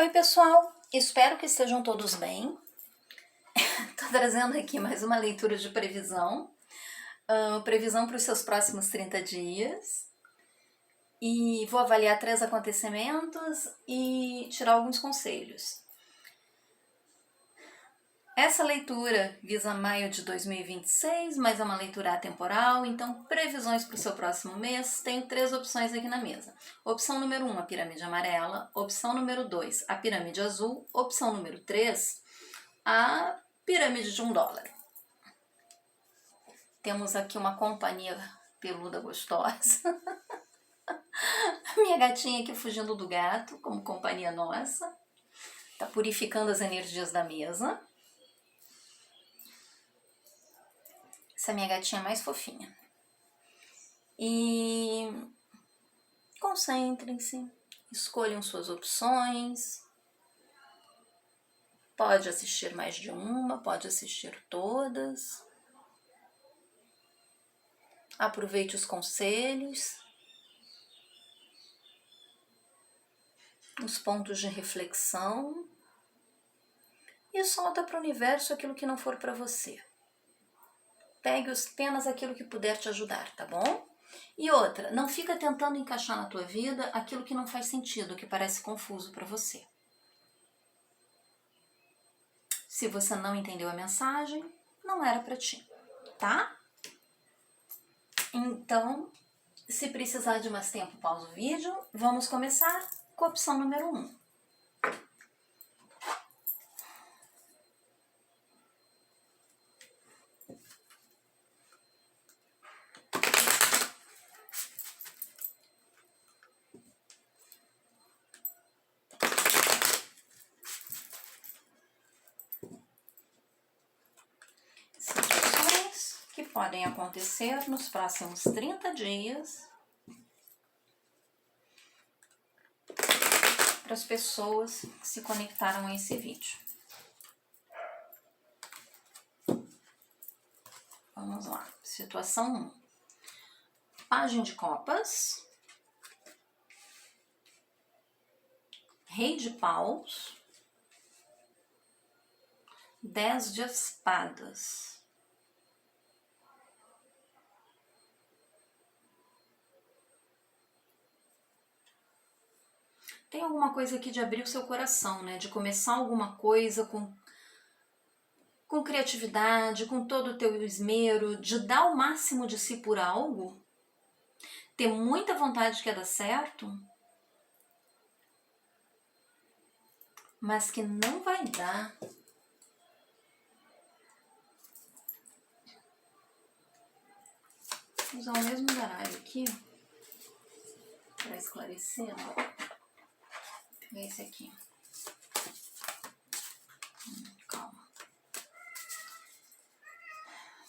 Oi pessoal, espero que estejam todos bem. Estou trazendo aqui mais uma leitura de previsão, previsão para os seus próximos 30 dias. E vou avaliar 3 acontecimentos e tirar alguns conselhos. Essa leitura visa maio de 2026, mas é uma leitura atemporal, então previsões para o seu próximo mês. Tenho 3 opções aqui na mesa. Opção número 1, a pirâmide amarela. Opção número 2, a pirâmide azul. Opção número 3, a pirâmide de $1. Temos aqui uma companhia peluda gostosa. A minha gatinha aqui fugindo do gato, como companhia nossa. Tá purificando as energias da mesa. Essa minha gatinha mais fofinha. E concentrem-se, escolham suas opções. Pode assistir mais de uma, pode assistir todas. Aproveite os conselhos, os pontos de reflexão e solta para o universo aquilo que não for para você. Pegue apenas aquilo que puder te ajudar, tá bom? E outra, não fica tentando encaixar na tua vida aquilo que não faz sentido, que parece confuso para você. Se você não entendeu a mensagem, não era para ti, tá? Então, se precisar de mais tempo, pausa o vídeo. Vamos começar com a opção número 1. Situações que podem acontecer nos próximos 30 dias para as pessoas que se conectaram a esse vídeo. Vamos lá. Situação 1. Pajem de copas. Rei de paus. 10 de espadas. Tem alguma coisa aqui de abrir o seu coração, né? De começar alguma coisa com criatividade, com todo o teu esmero, de dar o máximo de si por algo, ter muita vontade de que dar certo, mas que não vai dar. Vou usar o mesmo baralho aqui para esclarecer. Vou pegar esse aqui. Calma.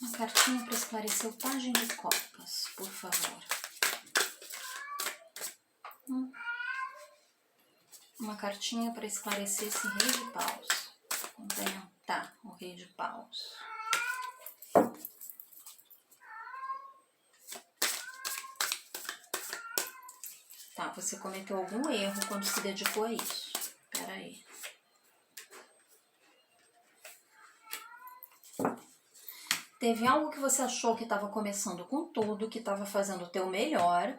Uma cartinha para esclarecer o pajem de copas, por favor. Uma cartinha para esclarecer esse rei de paus. Tá, o rei de paus. Tá, você cometeu algum erro quando se dedicou a isso. Pera aí. Teve algo que você achou que estava começando com tudo, que estava fazendo o teu melhor,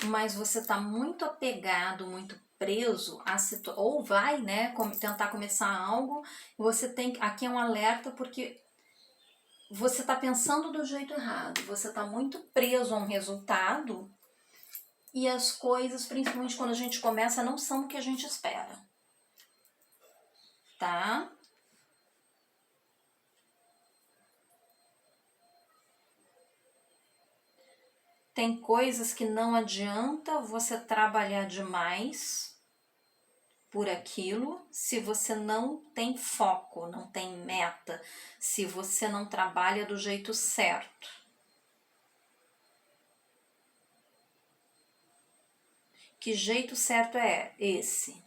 mas você está muito apegado, muito preso a situação, ou vai, né, tentar começar algo, você tem, aqui é um alerta porque você está pensando do jeito errado, você está muito preso a um resultado e as coisas, principalmente quando a gente começa, não são o que a gente espera, tá? Tem coisas que não adianta você trabalhar demais por aquilo se você não tem foco, não tem meta, se você não trabalha do jeito certo. Que jeito certo é esse?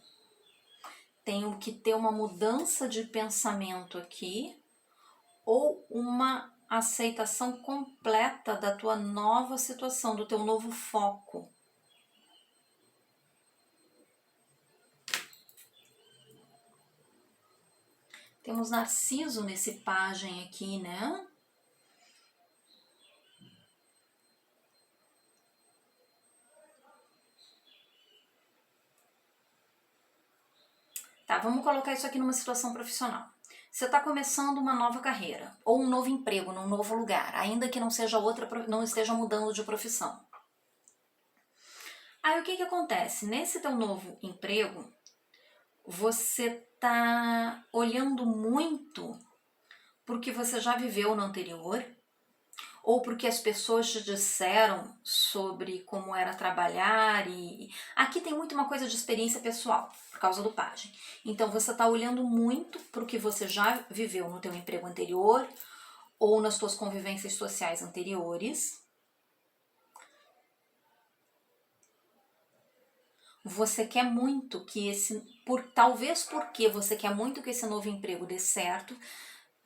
Tenho que ter uma mudança de pensamento aqui ou uma aceitação completa da tua nova situação, do teu novo foco. Temos Narciso nesse pajem aqui, né? Tá, vamos colocar isso aqui numa situação profissional. Você está começando uma nova carreira, ou um novo emprego, num novo lugar, ainda que não seja não esteja mudando de profissão. Aí o que acontece? Nesse teu novo emprego, você tá olhando muito porque você já viveu no anterior, ou porque as pessoas te disseram sobre como era trabalhar e... Aqui tem muito uma coisa de experiência pessoal, por causa do pajem. Então você está olhando muito para o que você já viveu no teu emprego anterior, ou nas tuas convivências sociais anteriores. Você quer muito que talvez porque você quer muito que esse novo emprego dê certo,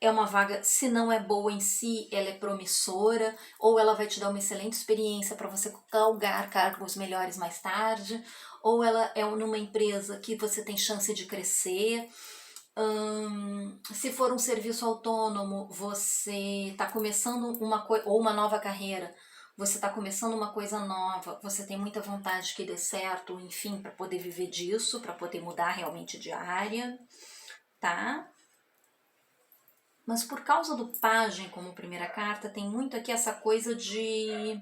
é uma vaga, se não é boa em si, ela é promissora, ou ela vai te dar uma excelente experiência para você galgar cargos melhores mais tarde, ou ela é numa empresa que você tem chance de crescer. Se for um serviço autônomo, você está começando ou uma nova carreira, você está começando uma coisa nova, você tem muita vontade que dê certo, enfim, para poder viver disso, para poder mudar realmente de área, tá? Mas por causa do pajem como primeira carta, tem muito aqui essa coisa de...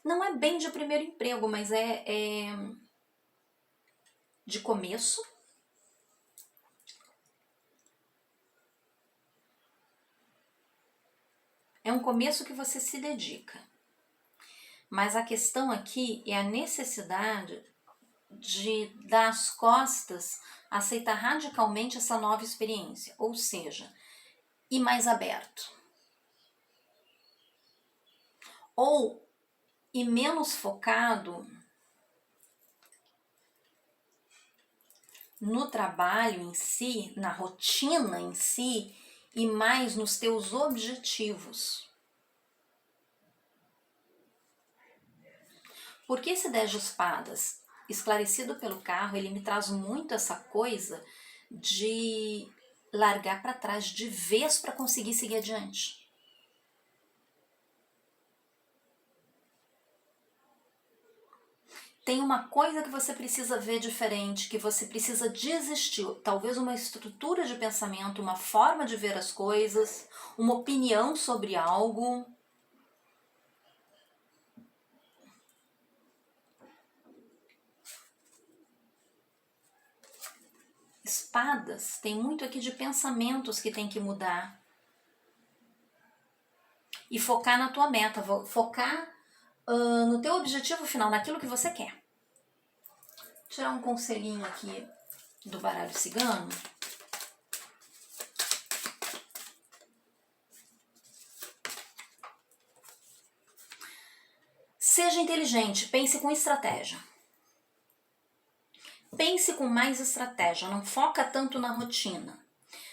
Não é bem de primeiro emprego, mas é de começo. É um começo que você se dedica. Mas a questão aqui é a necessidade de dar as costas, aceitar radicalmente essa nova experiência. Ou seja, ir mais aberto. Ou ir menos focado no trabalho em si, na rotina em si, e mais nos teus objetivos. Porque esse 10 de espadas, esclarecido pelo carro, ele me traz muito essa coisa de largar para trás de vez para conseguir seguir adiante. Tem uma coisa que você precisa ver diferente, que você precisa desistir, talvez uma estrutura de pensamento, uma forma de ver as coisas, uma opinião sobre algo. Espadas, tem muito aqui de pensamentos que tem que mudar. E focar na tua meta, focar no teu objetivo final, naquilo que você quer. Vou tirar um conselhinho aqui do baralho cigano. Seja inteligente, pense com estratégia. Pense com mais estratégia, não foca tanto na rotina.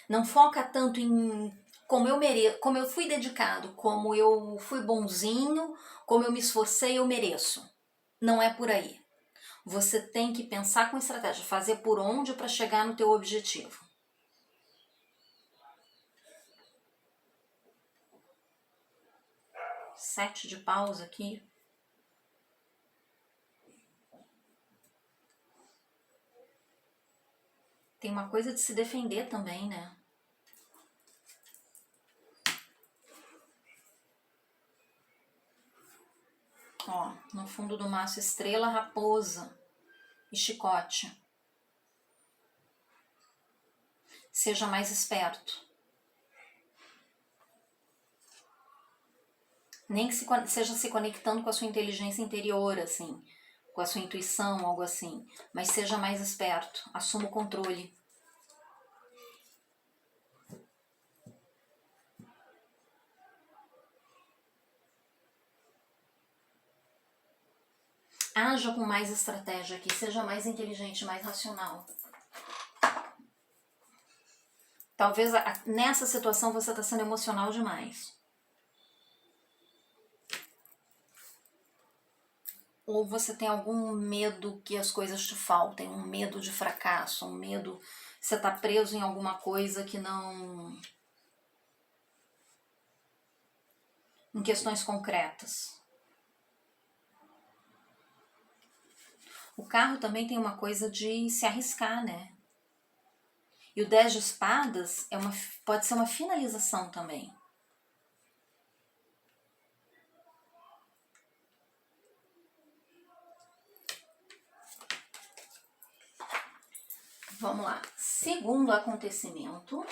Não foca tanto em como eu fui dedicado, como eu fui bonzinho, como eu me esforcei, eu mereço. Não é por aí. Você tem que pensar com estratégia, fazer por onde para chegar no teu objetivo. Sete de paus aqui. Tem uma coisa de se defender também, né? Ó, no fundo do maço, estrela, raposa e chicote. Seja mais esperto. Nem que seja se conectando com a sua inteligência interior, assim, com a sua intuição, algo assim. Mas seja mais esperto, assuma o controle. Haja com mais estratégia aqui, seja mais inteligente, mais racional. Talvez nessa situação você está sendo emocional demais. Ou você tem algum medo que as coisas te faltem, um medo de fracasso, um medo... Você está preso em alguma coisa que não... Em questões concretas. O carro também tem uma coisa de se arriscar, né? E o 10 de espadas pode ser uma finalização também. Vamos lá. Segundo acontecimento.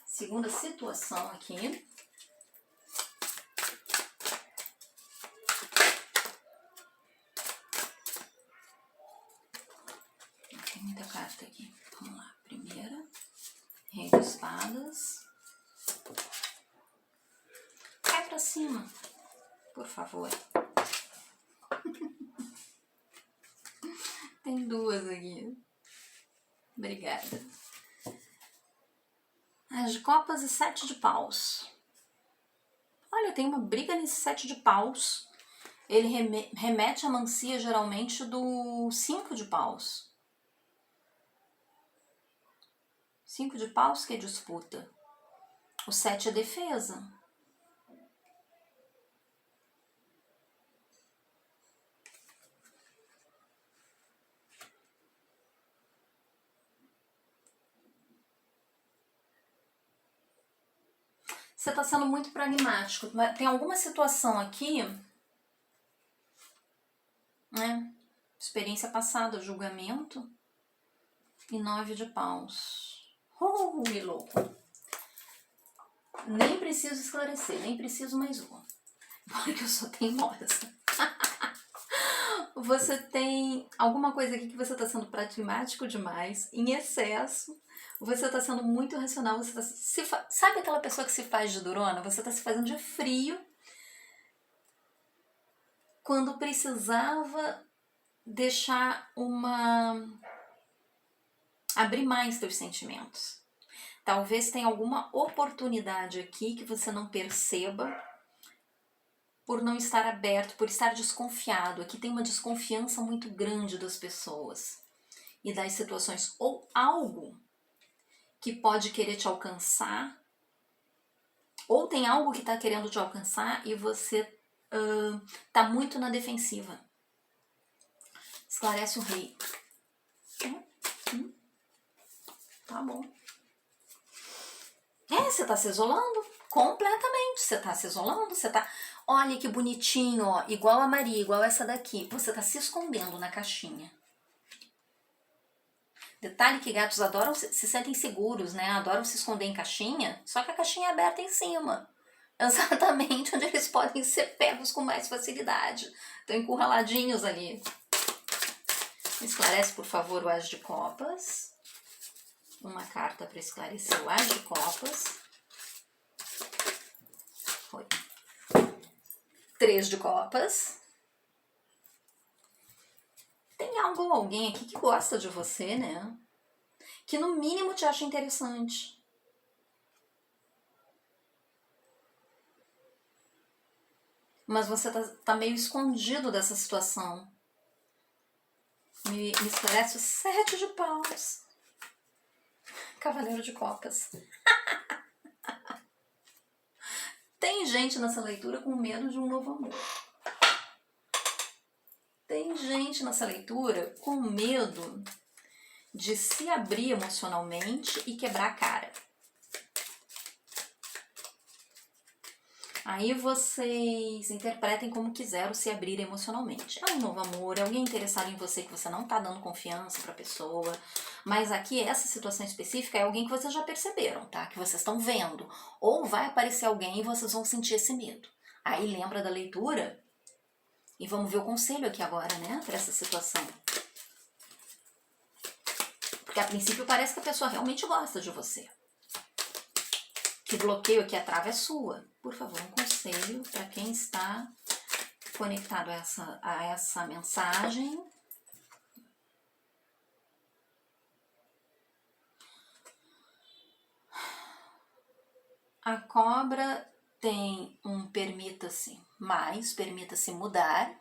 Segunda situação aqui. Tem muita carta aqui. Vamos lá. Primeira. Rei de espadas. Cai pra cima, por favor. Tem duas aqui. Obrigada. As de copas e 7 de paus. Olha, tem uma briga nesse 7 de paus. Ele remete à mancia geralmente do 5 de paus. 5 de paus que é disputa. O 7 é defesa. Você está sendo muito pragmático. Tem alguma situação aqui, né? Experiência passada, julgamento e 9 de paus. Que louco. Nem preciso esclarecer, nem preciso mais uma. Porque eu sou teimosa. Você tem alguma coisa aqui que você está sendo pragmático demais, em excesso. Você está sendo muito racional. Você sabe aquela pessoa que se faz de durona? Você está se fazendo de frio quando precisava deixar abrir mais seus sentimentos. Talvez tenha alguma oportunidade aqui que você não perceba por não estar aberto, por estar desconfiado. Aqui tem uma desconfiança muito grande das pessoas e das situações. Ou algo que pode querer te alcançar, ou tem algo que está querendo te alcançar e você está muito na defensiva. Esclarece o rei. Tá bom. Você está se isolando completamente. Você está se isolando, você está... Olha que bonitinho, ó, igual a Maria, igual essa daqui. Você está se escondendo na caixinha. Detalhe que gatos adoram, se sentem seguros, né? Adoram se esconder em caixinha, só que a caixinha é aberta em cima. Exatamente onde eles podem ser pegos com mais facilidade. Estão encurraladinhos ali. Esclarece, por favor, o As de Copas. Uma carta para esclarecer o As de Copas. Foi. 3 de Copas. Tem algo ou alguém aqui que gosta de você, né? Que no mínimo te acha interessante. Mas você tá meio escondido dessa situação. Me esclarece o 7 de paus. Cavaleiro de Copas. Tem gente nessa leitura com medo de um novo amor. Tem gente nessa leitura com medo de se abrir emocionalmente e quebrar a cara. Aí vocês interpretem como quiseram se abrir emocionalmente. É um novo amor, é alguém interessado em você que você não tá dando confiança pra pessoa. Mas aqui, essa situação específica é alguém que vocês já perceberam, tá? Que vocês estão vendo. Ou vai aparecer alguém e vocês vão sentir esse medo. Aí lembra da leitura? E vamos ver o conselho aqui agora, né? Pra essa situação. Porque a princípio parece que a pessoa realmente gosta de você. Que bloqueio aqui, a trava é sua. Por favor, um conselho para quem está conectado a essa mensagem. A cobra tem um permita-se. mais, permita-se mudar.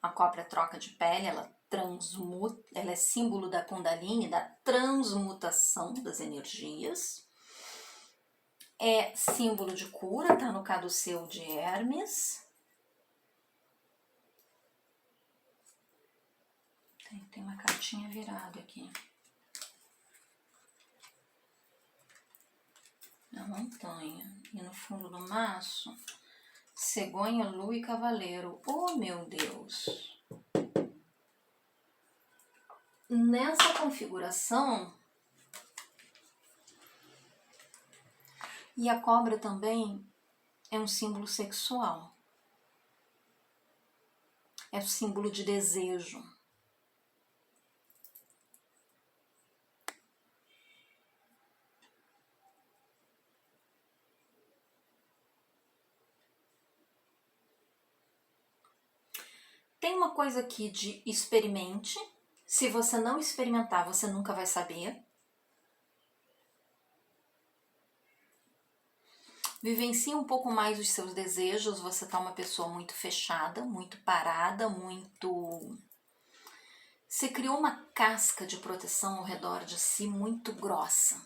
A cobra troca de pele, ela transmuta, ela é símbolo da Kundalini, da transmutação das energias. É símbolo de cura, tá no caduceu de Hermes. Tem uma cartinha virada aqui. A montanha. E no fundo do maço, cegonha, lua e cavaleiro. Oh, meu Deus! Nessa configuração, e a cobra também é um símbolo sexual. É um símbolo de desejo. Tem uma coisa aqui de experimente. Se você não experimentar, você nunca vai saber. Vivencie um pouco mais os seus desejos. Você tá uma pessoa muito fechada, muito parada, muito... Você criou uma casca de proteção ao redor de si muito grossa.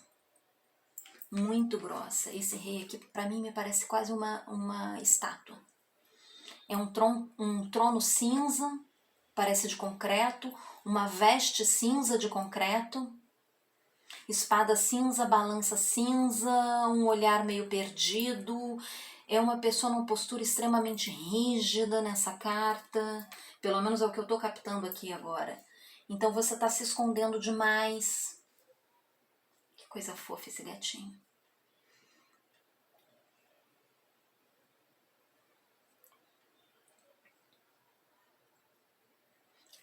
Muito grossa. Esse rei aqui, pra mim, me parece quase uma estátua. É um trono cinza, parece de concreto, uma veste cinza de concreto, espada cinza, balança cinza, um olhar meio perdido. É uma pessoa numa postura extremamente rígida nessa carta, pelo menos é o que eu tô captando aqui agora. Então você tá se escondendo demais. Que coisa fofa esse gatinho.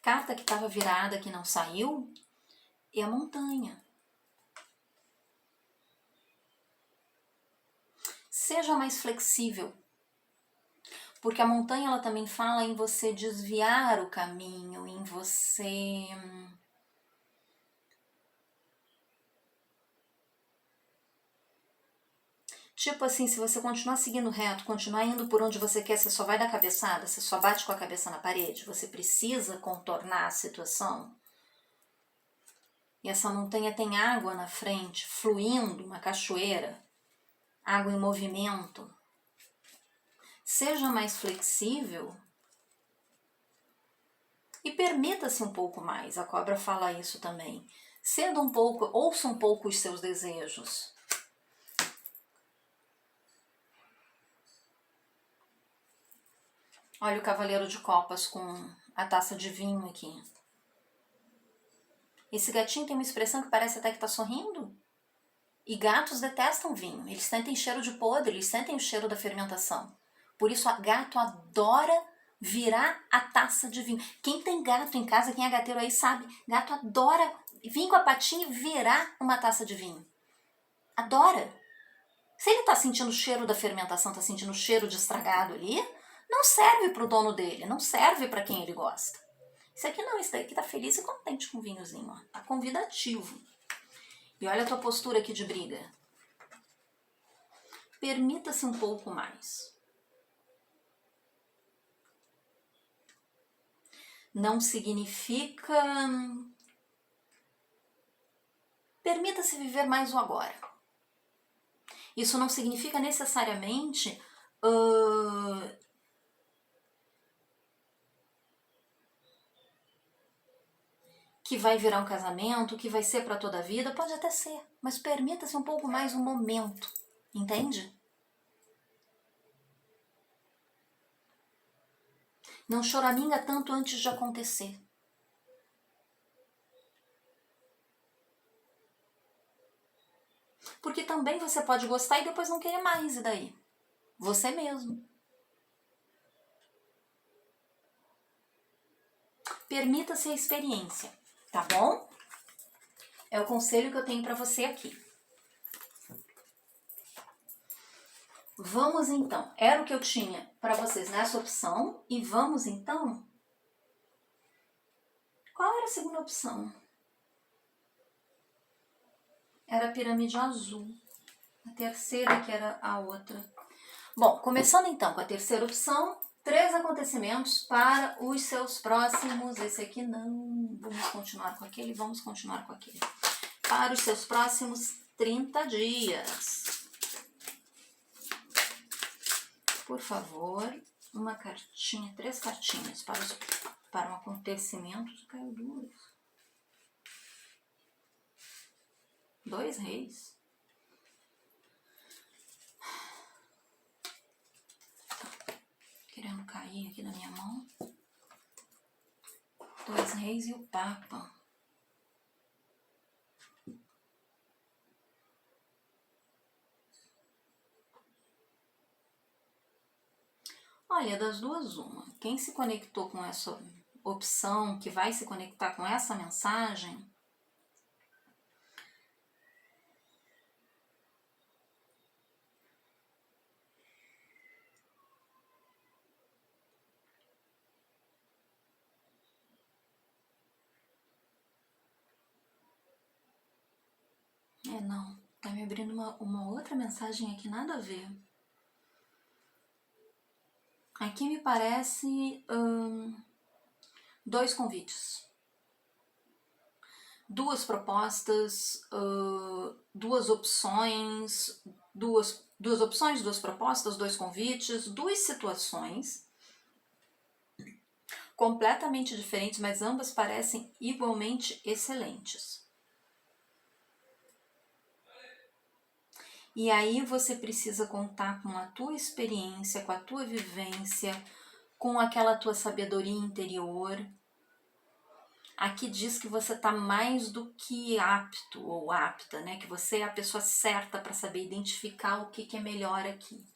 Carta que estava virada, que não saiu, é a montanha. Seja mais flexível, porque a montanha ela também fala em você desviar o caminho, em você tipo assim, se você continuar seguindo reto, continuar indo por onde você quer, você só vai dar cabeçada, você só bate com a cabeça na parede, você precisa contornar a situação. E essa montanha tem água na frente, fluindo, uma cachoeira, água em movimento. Seja mais flexível e permita-se um pouco mais. A cobra fala isso também. Ceda um pouco, ouça um pouco os seus desejos. Olha o cavaleiro de copas com a taça de vinho aqui. Esse gatinho tem uma expressão que parece até que tá sorrindo. E gatos detestam vinho. Eles sentem cheiro de podre, eles sentem o cheiro da fermentação. Por isso, gato adora virar a taça de vinho. Quem tem gato em casa, quem é gateiro aí sabe, gato adora vir com a patinha e virar uma taça de vinho. Adora. Se ele tá sentindo o cheiro da fermentação, tá sentindo o cheiro de estragado ali, não serve pro dono dele, não serve para quem ele gosta. Isso aqui não, isso daqui tá feliz e contente com o vinhozinho, ó. Tá convidativo. E olha a tua postura aqui de briga. Permita-se um pouco mais. Não significa... Permita-se viver mais o agora. Isso não significa necessariamente... que vai virar um casamento, que vai ser para toda a vida, pode até ser, mas permita-se um pouco mais um momento, entende? Não choraminga tanto antes de acontecer. Porque também você pode gostar e depois não querer mais, e daí? Você mesmo. Permita-se a experiência, tá bom? É o conselho que eu tenho para você aqui. Vamos então, era o que eu tinha para vocês nessa opção, e vamos então... Qual era a segunda opção? Era a pirâmide azul. A terceira que era a outra. Bom, começando então com a terceira opção, 3 acontecimentos para os seus próximos, esse aqui não, vamos continuar com aquele, para os seus próximos 30 dias. Por favor, uma cartinha, 3 cartinhas para um acontecimento, caiu 2. 2 reis. Querendo cair aqui na minha mão. 2 reis e o papa. Olha, das duas uma. Quem se conectou com essa opção, que vai se conectar com essa mensagem, não, tá me abrindo uma outra mensagem aqui, nada a ver. Aqui me parece 2 convites. 2 propostas, 2 opções, 2 opções, 2 propostas, 2 convites, 2 situações completamente diferentes, mas ambas parecem igualmente excelentes. E aí você precisa contar com a tua experiência, com a tua vivência, com aquela tua sabedoria interior. Aqui diz que você está mais do que apto ou apta, né? Que você é a pessoa certa para saber identificar o que é melhor aqui.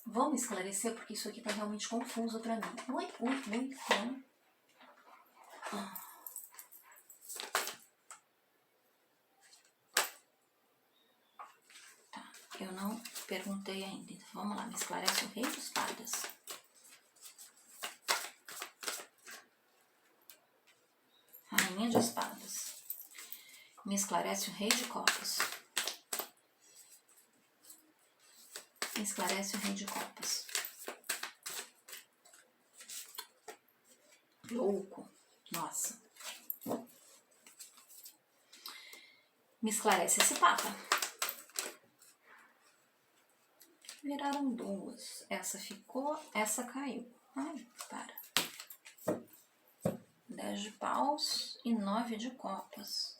Vamos esclarecer, porque isso aqui está realmente confuso para mim. Ui. Eu não perguntei ainda. Então, vamos lá, me esclarece o rei de espadas. Rainha de espadas. Me esclarece o rei de copas. Me esclarece o rei de copas. Louco. Nossa. Me esclarece esse papa. Viraram 2. Essa ficou, essa caiu. Ai, para. 10 de paus e 9 de copas.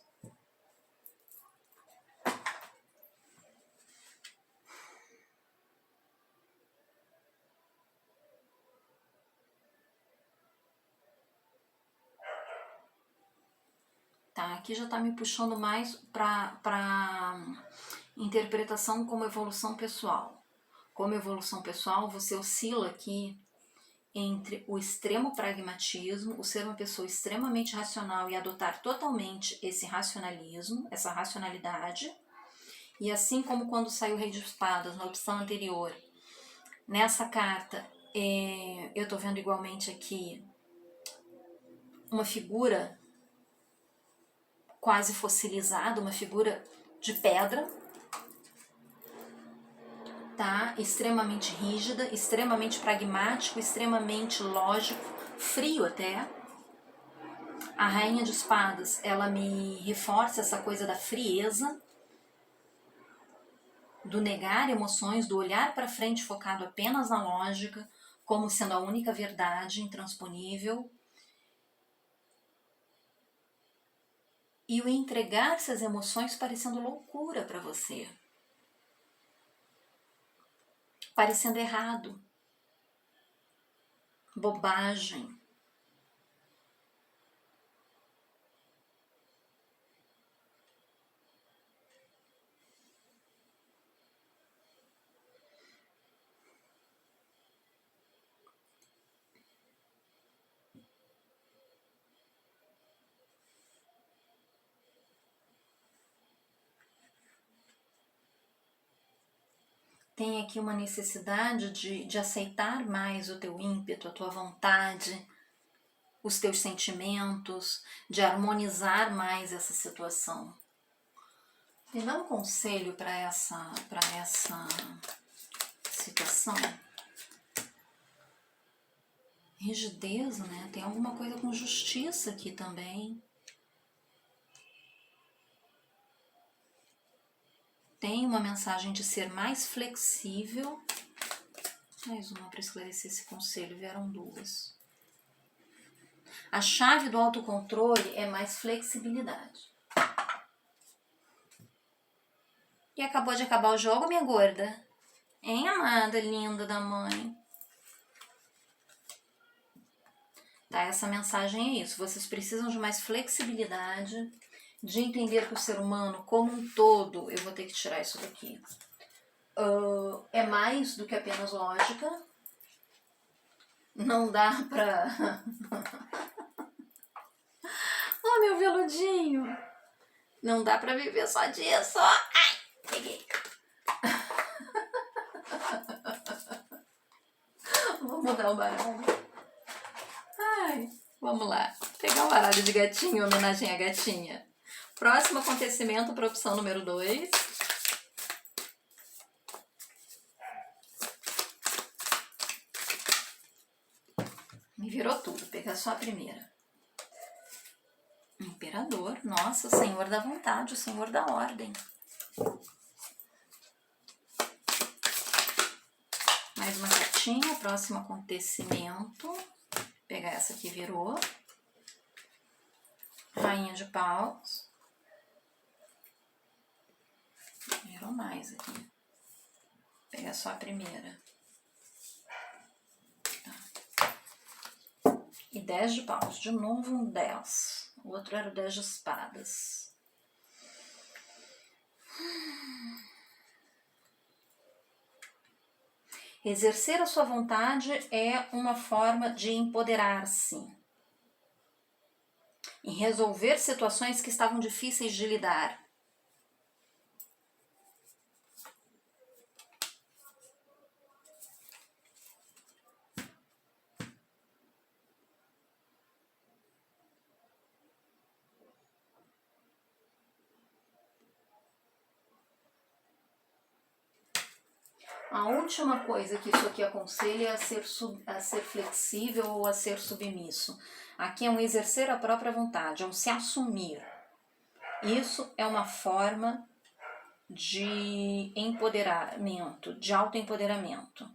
Tá, aqui já tá me puxando mais para interpretação como evolução pessoal. Como evolução pessoal, você oscila aqui entre o extremo pragmatismo, o ser uma pessoa extremamente racional e adotar totalmente esse racionalismo, essa racionalidade. E assim como quando saiu o Rei de Espadas na opção anterior, nessa carta eu estou vendo igualmente aqui uma figura quase fossilizada, uma figura de pedra, tá? Extremamente rígida, extremamente pragmático, extremamente lógico, frio até. A Rainha de Espadas, ela me reforça essa coisa da frieza, do negar emoções, do olhar para frente focado apenas na lógica, como sendo a única verdade intransponível. E o entregar essas emoções parecendo loucura para você. Parecendo errado. Bobagem. Tem aqui uma necessidade de aceitar mais o teu ímpeto, a tua vontade, os teus sentimentos, de harmonizar mais essa situação. Me dá um conselho para esse situação. Rigidez, né? Tem alguma coisa com justiça aqui também. Tem uma mensagem de ser mais flexível. Mais uma para esclarecer esse conselho, vieram duas. A chave do autocontrole é mais flexibilidade. E acabou de acabar o jogo, minha gorda? Hein, amada, linda da mãe? Tá, essa mensagem é isso. Vocês precisam de mais flexibilidade, de entender que o ser humano como um todo, eu vou ter que tirar isso daqui, é mais do que apenas lógica. Não dá pra... Oh, meu veludinho! Não dá pra viver só disso. Ai, peguei. Vou mudar o baralho. Ai, vamos lá. Pegar o baralho de gatinho, homenagem à gatinha. Próximo acontecimento para opção número 2. Me virou tudo, pegar só a primeira. Imperador, nossa, o senhor da vontade, o senhor da ordem. Mais uma gatinha, próximo acontecimento. Vou pegar essa que virou. Rainha de paus. Virou mais aqui. Vou pegar só a primeira. Tá. E 10 de paus. De novo um 10. O outro era o 10 de espadas. Exercer a sua vontade é uma forma de empoderar-se, em resolver situações que estavam difíceis de lidar. A última coisa que isso aqui aconselha é a ser flexível ou a ser submisso. Aqui é um exercer a própria vontade, é um se assumir. Isso é uma forma de empoderamento, de autoempoderamento.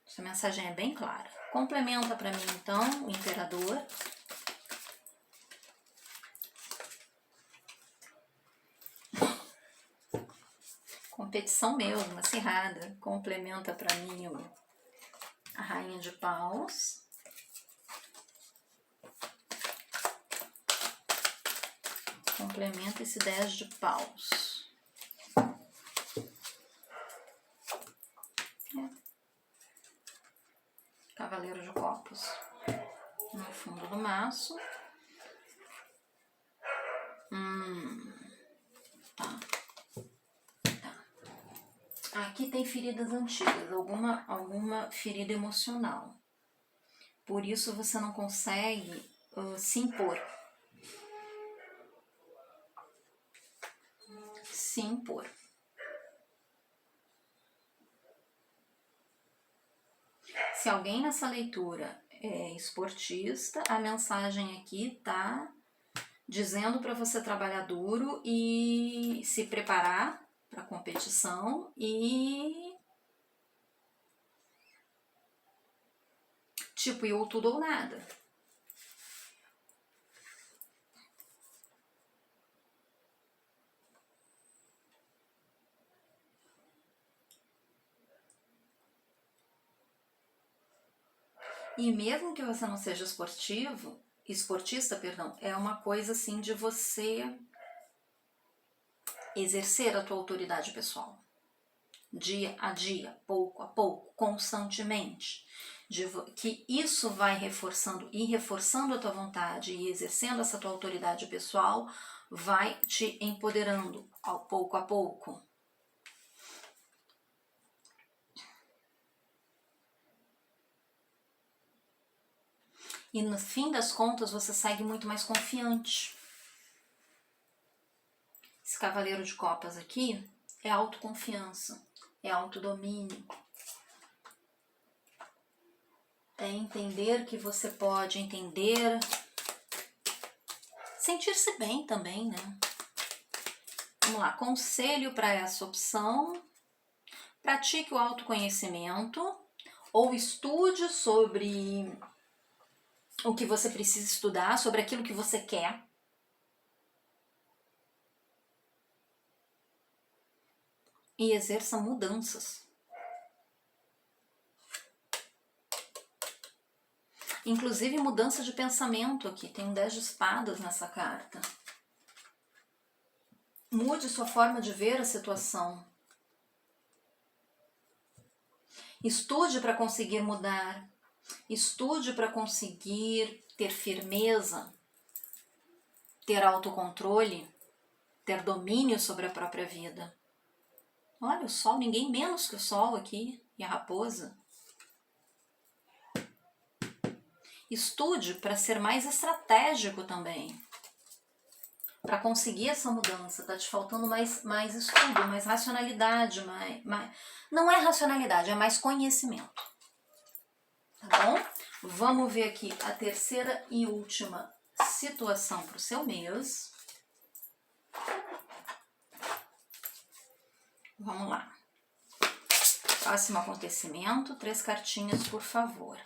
Essa mensagem é bem clara. Complementa para mim, então, o imperador. Competição mesmo, acirrada. Complementa para mim a rainha de paus. Complementa esse 10 de paus. Cavaleiro de copos. No fundo do maço. Tá. Aqui tem feridas antigas, alguma ferida emocional. Por isso você não consegue se impor. Se impor. Se alguém nessa leitura é esportista, a mensagem aqui tá dizendo para você trabalhar duro e se preparar para a competição e tipo, eu tudo ou nada. E mesmo que você não seja esportista, é uma coisa assim de você exercer a tua autoridade pessoal. Dia a dia, pouco a pouco, constantemente. Que isso vai reforçando a tua vontade e exercendo essa tua autoridade pessoal, vai te empoderando ao pouco a pouco. E no fim das contas você segue muito mais confiante. Esse cavaleiro de copas aqui é autoconfiança, é autodomínio. É entender que você pode entender, sentir-se bem também, né? Vamos lá, conselho para essa opção: pratique o autoconhecimento ou estude sobre o que você precisa estudar, sobre aquilo que você quer. E exerça mudanças. Inclusive mudança de pensamento aqui. Tem um 10 de espadas nessa carta. Mude sua forma de ver a situação. Estude para conseguir mudar. Estude para conseguir ter firmeza, ter autocontrole, ter domínio sobre a própria vida. Olha, o sol, ninguém menos que o sol aqui, e a raposa. Estude para ser mais estratégico também, para conseguir essa mudança. Tá te faltando mais estudo, mais racionalidade, não é racionalidade, é mais conhecimento. Tá bom? Vamos ver aqui a terceira e última situação para o seu mês. Vamos lá. Próximo acontecimento, 3 cartinhas, por favor.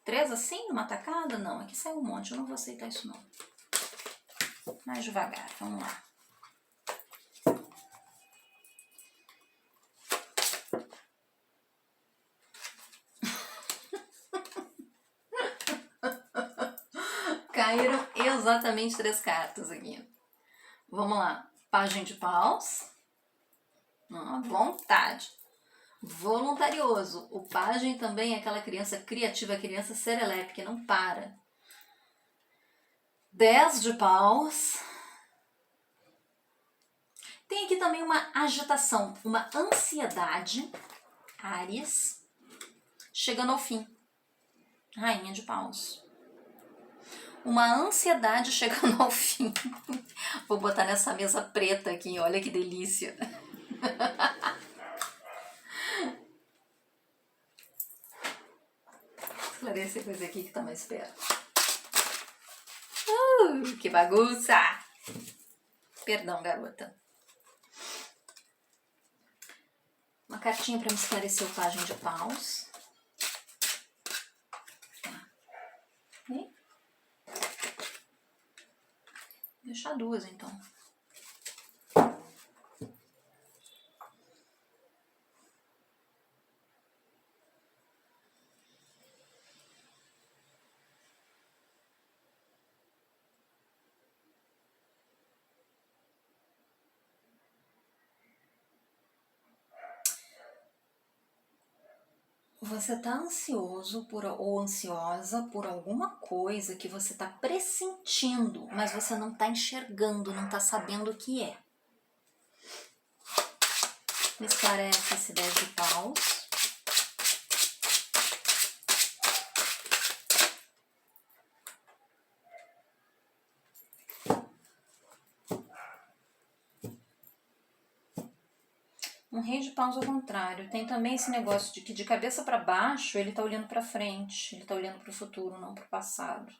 3 assim, numa tacada? Não, aqui saiu um monte, eu não vou aceitar isso não. Mais devagar, vamos lá. Caíram exatamente 3 cartas aqui. Vamos lá. Pajem de paus. Vontade. Voluntarioso. O pajem também é aquela criança criativa, criança serelepe, que não para. 10 de paus. Tem aqui também uma agitação, uma ansiedade. Áries. Chegando ao fim. Rainha de paus. Uma ansiedade chegando ao fim. Vou botar nessa mesa preta aqui, olha que delícia. Esclarecer coisa aqui que tá mais perto. Que bagunça! Perdão, garota. Uma cartinha para me esclarecer o pajem de paus. Tá. E? Deixar 2 então. Você tá ansioso ou ansiosa por alguma coisa que você tá pressentindo, mas você não tá enxergando, não tá sabendo o que é. Me esclarece esse 10 de paus. Um rei de paus ao contrário. Tem também esse negócio de que de cabeça para baixo ele tá olhando para frente, ele tá olhando para o futuro, não para o passado.